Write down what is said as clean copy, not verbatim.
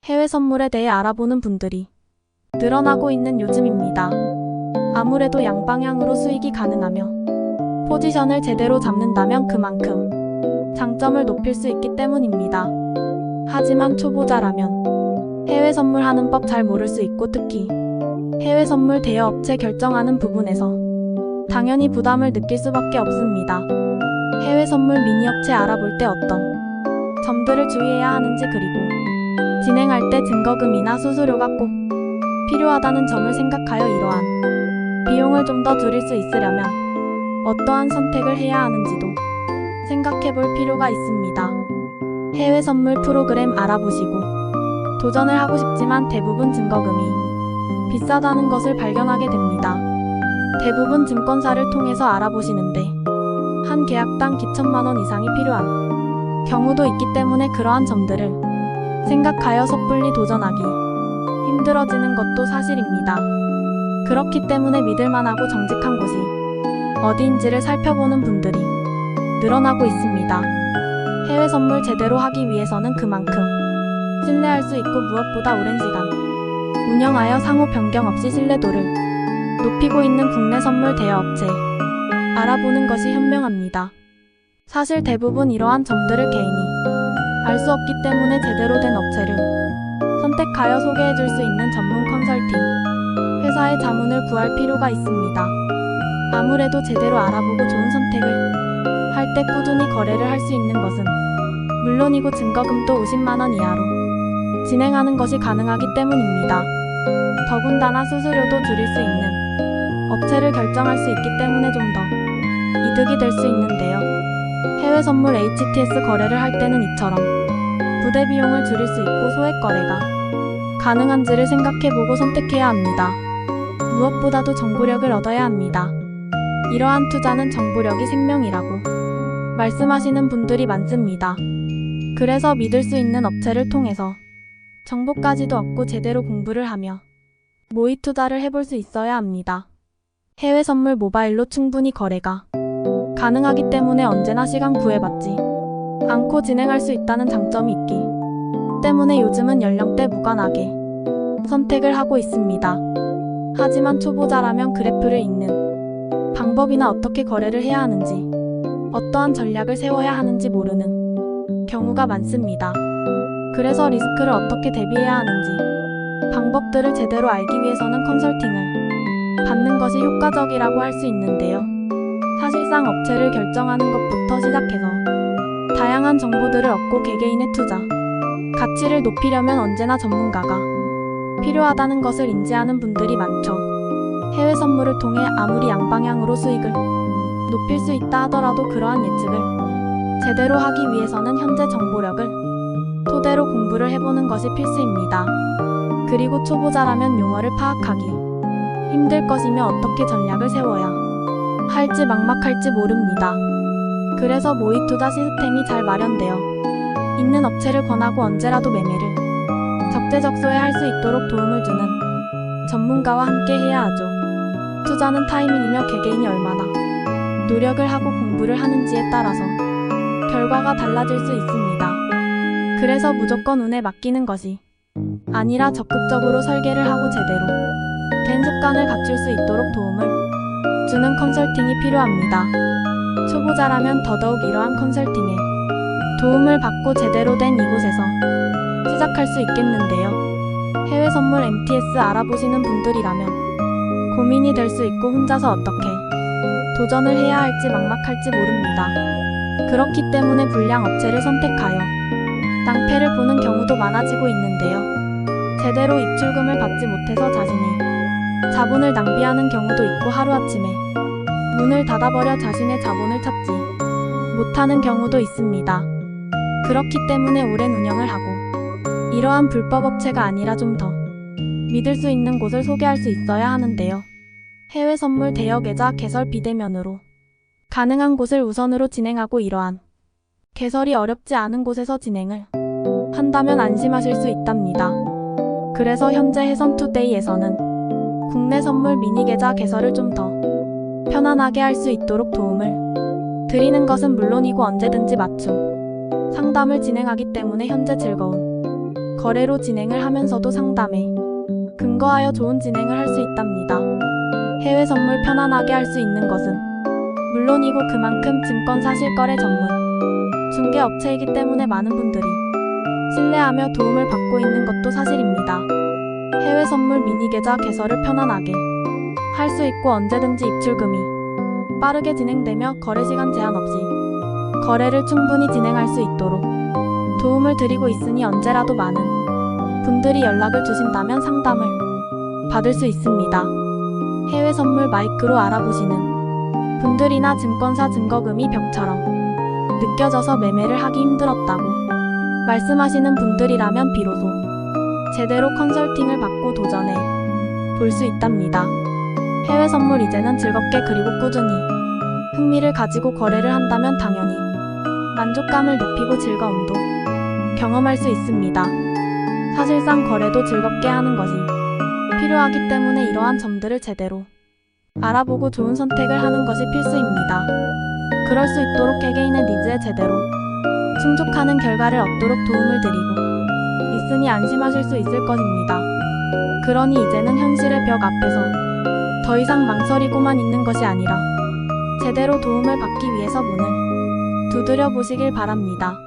해외 선물에 대해 알아보는 분들이 늘어나고 있는 요즘입니다. 아무래도 양방향으로 수익이 가능하며 포지션을 제대로 잡는다면 그만큼 장점을 높일 수 있기 때문입니다. 하지만 초보자라면 해외 선물하는 법 잘 모를 수 있고 특히 해외 선물 대여업체 결정하는 부분에서 당연히 부담을 느낄 수밖에 없습니다. 해외 선물 미니업체 알아볼 때 어떤 점들을 주의해야 하는지 그리고 진행할 때 증거금이나 수수료가 꼭 필요하다는 점을 생각하여 이러한 비용을 좀 더 줄일 수 있으려면 어떠한 선택을 해야 하는지도 생각해 볼 필요가 있습니다. 해외 선물 프로그램 알아보시고 도전을 하고 싶지만 대부분 증거금이 비싸다는 것을 발견하게 됩니다. 대부분 증권사를 통해서 알아보시는데 한 계약당 기천만 원 이상이 필요한 경우도 있기 때문에 그러한 점들을 생각하여 섣불리 도전하기 힘들어지는 것도 사실입니다. 그렇기 때문에 믿을만하고 정직한 곳이 어디인지를 살펴보는 분들이 늘어나고 있습니다. 해외 선물 제대로 하기 위해서는 그만큼 신뢰할 수 있고 무엇보다 오랜 시간 운영하여 상호 변경 없이 신뢰도를 높이고 있는 국내 선물 대여업체 알아보는 것이 현명합니다. 사실 대부분 이러한 점들을 개인이 알 수 없기 때문에 제대로 된 업체를 선택하여 소개해 줄 수 있는 전문 컨설팅 회사의 자문을 구할 필요가 있습니다. 아무래도 제대로 알아보고 좋은 선택을 할 때 꾸준히 거래를 할 수 있는 것은 물론이고 증거금도 50만 원 이하로 진행하는 것이 가능하기 때문입니다. 더군다나 수수료도 줄일 수 있는 업체를 결정할 수 있기 때문에 좀 더 이득이 될 수 있는데요. 해외 선물 HTS 거래를 할 때는 이처럼 부대 비용을 줄일 수 있고 소액 거래가 가능한지를 생각해보고 선택해야 합니다. 무엇보다도 정보력을 얻어야 합니다. 이러한 투자는 정보력이 생명이라고 말씀하시는 분들이 많습니다. 그래서 믿을 수 있는 업체를 통해서 정보까지도 얻고 제대로 공부를 하며 모의 투자를 해볼 수 있어야 합니다. 해외 선물 모바일로 충분히 거래가 가능하기 때문에 언제나 시간 구애받지 않고 진행할 수 있다는 장점이 있기 때문에 요즘은 연령대 무관하게 선택을 하고 있습니다. 하지만 초보자라면 그래프를 읽는 방법이나 어떻게 거래를 해야 하는지 어떠한 전략을 세워야 하는지 모르는 경우가 많습니다. 그래서 리스크를 어떻게 대비해야 하는지 방법들을 제대로 알기 위해서는 컨설팅을 받는 것이 효과적이라고 할 수 있는데요. 사실상 업체를 결정하는 것부터 시작해서 다양한 정보들을 얻고 개개인의 투자 가치를 높이려면 언제나 전문가가 필요하다는 것을 인지하는 분들이 많죠. 해외 선물을 통해 아무리 양방향으로 수익을 높일 수 있다 하더라도 그러한 예측을 제대로 하기 위해서는 현재 정보력을 토대로 공부를 해보는 것이 필수입니다. 그리고 초보자라면 용어를 파악하기 힘들 것이며 어떻게 전략을 세워야 할지 막막할지 모릅니다. 그래서 모의 투자 시스템이 잘 마련되어 있는 업체를 권하고 언제라도 매매를 적재적소에 할 수 있도록 도움을 주는 전문가와 함께 해야 하죠. 투자는 타이밍이며 개개인이 얼마나 노력을 하고 공부를 하는지에 따라서 결과가 달라질 수 있습니다. 그래서 무조건 운에 맡기는 것이 아니라 적극적으로 설계를 하고 제대로 된 습관을 갖출 수 있도록 도움을 주는 컨설팅이 필요합니다. 초보자라면 더더욱 이러한 컨설팅에 도움을 받고 제대로 된 이곳에서 시작할 수 있겠는데요. 해외 선물 MTS 알아보시는 분들이라면 고민이 될 수 있고 혼자서 어떻게 도전을 해야 할지 막막할지 모릅니다. 그렇기 때문에 불량 업체를 선택하여 낭패를 보는 경우도 많아지고 있는데요. 제대로 입출금을 받지 못해서 자신의 자본을 낭비하는 경우도 있고 하루아침에 문을 닫아버려 자신의 자본을 찾지 못하는 경우도 있습니다. 그렇기 때문에 오랜 운영을 하고 이러한 불법 업체가 아니라 좀 더 믿을 수 있는 곳을 소개할 수 있어야 하는데요. 해외 선물 대여 계좌 개설 비대면으로 가능한 곳을 우선으로 진행하고 이러한 개설이 어렵지 않은 곳에서 진행을 한다면 안심하실 수 있답니다. 그래서 현재 해선투데이에서는 국내 선물 미니 계좌 개설을 좀 더 편안하게 할 수 있도록 도움을 드리는 것은 물론이고 언제든지 맞춤 상담을 진행하기 때문에 현재 즐거운 거래로 진행을 하면서도 상담에 근거하여 좋은 진행을 할 수 있답니다. 해외 선물 편안하게 할 수 있는 것은 물론이고 그만큼 증권사 실거래 전문 중개업체이기 때문에 많은 분들이 신뢰하며 도움을 받고 있는 것도 사실입니다. 해외 선물 미니 계좌 개설을 편안하게 할 수 있고 언제든지 입출금이 빠르게 진행되며 거래 시간 제한 없이 거래를 충분히 진행할 수 있도록 도움을 드리고 있으니 언제라도 많은 분들이 연락을 주신다면 상담을 받을 수 있습니다. 해외 선물 마이크로 알아보시는 분들이나 증권사 증거금이 벽처럼 느껴져서 매매를 하기 힘들었다고 말씀하시는 분들이라면 비로소 제대로 컨설팅을 받고 도전해 볼 수 있답니다. 해외 선물 이제는 즐겁게 그리고 꾸준히 흥미를 가지고 거래를 한다면 당연히 만족감을 높이고 즐거움도 경험할 수 있습니다. 사실상 거래도 즐겁게 하는 것이 필요하기 때문에 이러한 점들을 제대로 알아보고 좋은 선택을 하는 것이 필수입니다. 그럴 수 있도록 개개인의 니즈에 제대로 충족하는 결과를 얻도록 도움을 드리고 있으니 안심하실 수 있을 것입니다. 그러니 이제는 현실의 벽 앞에서 더 이상 망설이고만 있는 것이 아니라 제대로 도움을 받기 위해서 문을 두드려 보시길 바랍니다.